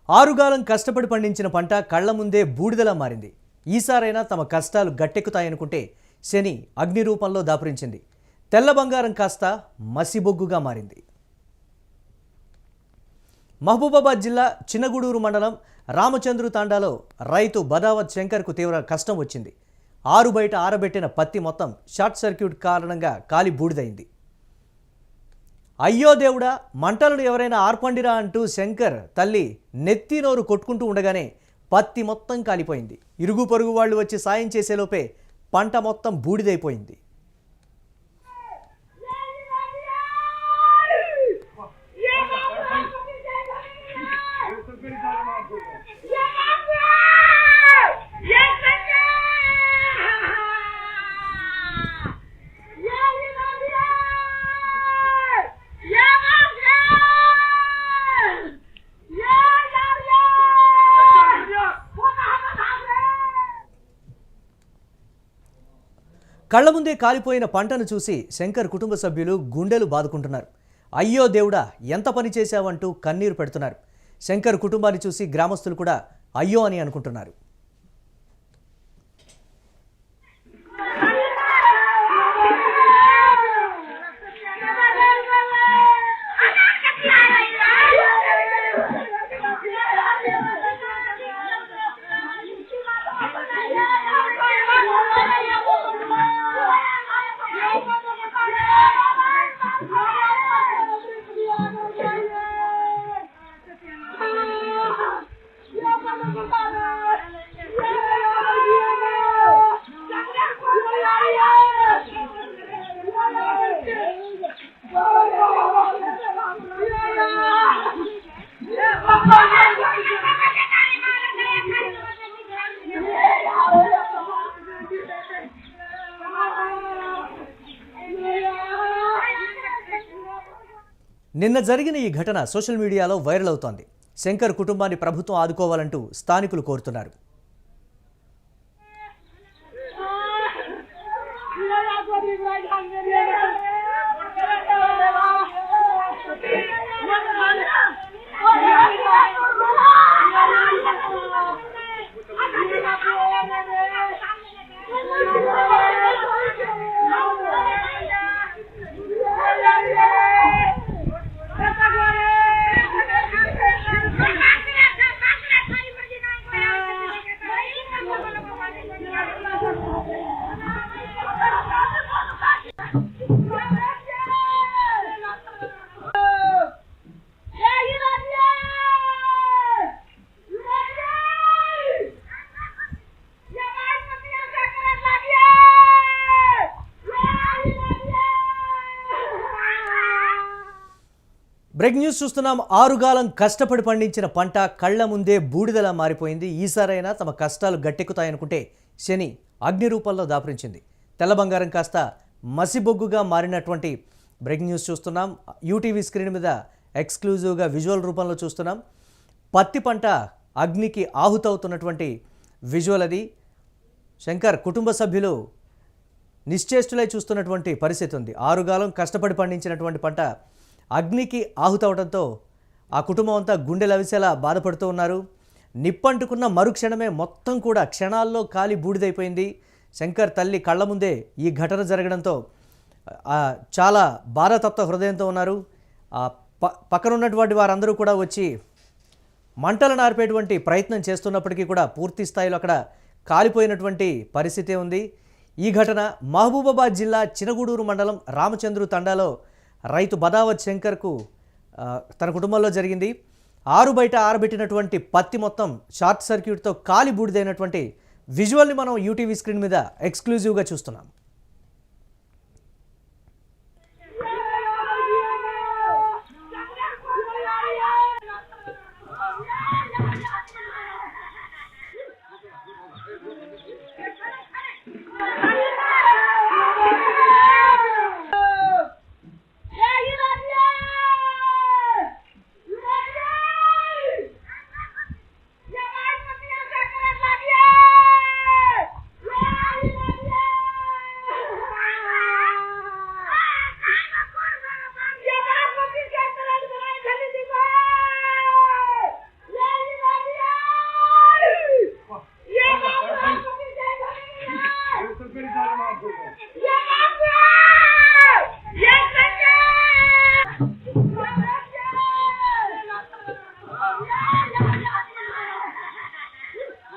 ఆరుగాలం కష్టపడి పండించిన పంట కళ్ల ముందే బూడిదలా మారింది. ఈసారైనా తమ కష్టాలు గట్టెక్కుతాయనుకుంటే శని అగ్ని రూపంలో దాపురించింది. తెల్ల బంగారం కాస్త మసిబొగ్గుగా మారింది. మహబూబాబాద్ జిల్లా చిన్నగూడూరు మండలం రామచంద్రు తాండాలో రైతు బదావత్ శంకర్కు తీవ్ర కష్టం వచ్చింది. ఆరు బయట ఆరబెట్టిన పత్తి మొత్తం షార్ట్ సర్క్యూట్ కారణంగా కాలి బూడిదైంది. అయ్యో దేవుడా, మంటలను ఎవరైనా ఆర్పండిరా అంటూ శంకర్ తల్లి నెత్తి నోరు కొట్టుకుంటూ ఉండగానే పత్తి మొత్తం కాలిపోయింది. ఇరుగు పొరుగు వాళ్ళు వచ్చి సాయం చేసేలోపే పంట మొత్తం బూడిదైపోయింది. కళ్ల ముందే కాలిపోయిన పంటను చూసి శంకర్ కుటుంబ సభ్యులు గుండెలు బాదుకుంటున్నారు. అయ్యో దేవుడా, ఎంత పని చేశావంటూ కన్నీరు పెడుతున్నారు. శంకర్ కుటుంబాన్ని చూసి గ్రామస్తులు కూడా అయ్యో అని అనుకుంటున్నారు. నిన్న జరిగిన ఈ ఘటన సోషల్ మీడియాలో వైరల్ అవుతోంది. శంకర్ కుటుంబాన్ని ప్రభుత్వం ఆదుకోవాలంటూ స్థానికులు కోరుతున్నారు. బ్రేక్ న్యూస్ చూస్తున్నాం. ఆరుగాలం కష్టపడి పండించిన పంట కళ్ల ముందే బూడిదలా మారిపోయింది. ఈసారైనా తమ కష్టాలు గట్టెక్కుతాయనుకుంటే శని అగ్ని రూపంలో దాపురించింది. తెల్ల బంగారం కాస్త మసిబొగ్గుగా మారినటువంటి బ్రేక్ న్యూస్ చూస్తున్నాం. యూటీవీ స్క్రీన్ మీద ఎక్స్క్లూజివ్గా విజువల్ రూపంలో చూస్తున్నాం. పత్తి పంట అగ్నికి ఆహుతవుతున్నటువంటి విజువల్ అది. శంకర్ కుటుంబ సభ్యులు నిశ్చేష్టులై చూస్తున్నటువంటి పరిస్థితి ఉంది. ఆరుగాలం కష్టపడి పండించినటువంటి పంట అగ్నికి ఆహుతవడంతో ఆ కుటుంబం అంతా గుండెలవిసేలా బాధపడుతూ ఉన్నారు. నిప్పంటుకున్న మరుక్షణమే మొత్తం కూడా క్షణాల్లో కాలి బూడిదైపోయింది. శంకర్ తల్లి కళ్ళ ముందే ఈ ఘటన జరగడంతో చాలా బాధాతప్త హృదయంతో ఉన్నారు. పక్కనున్నటువంటి వారందరూ కూడా వచ్చి మంటలను ఆర్పేటువంటి ప్రయత్నం చేస్తున్నప్పటికీ కూడా పూర్తి స్థాయిలో అక్కడ కాలిపోయినటువంటి పరిస్థితి ఉంది. ఈ ఘటన మహబూబాబాద్ జిల్లా చినగూడూరు మండలం రామచంద్రు తండాలో రైతు బదావత్ శంకర్కు తన కుటుంబంలో జరిగింది. ఆరు బయట ఆరబెట్టినటువంటి పత్తి మొత్తం షార్ట్ సర్క్యూట్తో కాలి బూడిదైనటువంటి విజువల్ని మనం యూటీవీ స్క్రీన్ మీద ఎక్స్క్లూజివ్గా చూస్తున్నాం.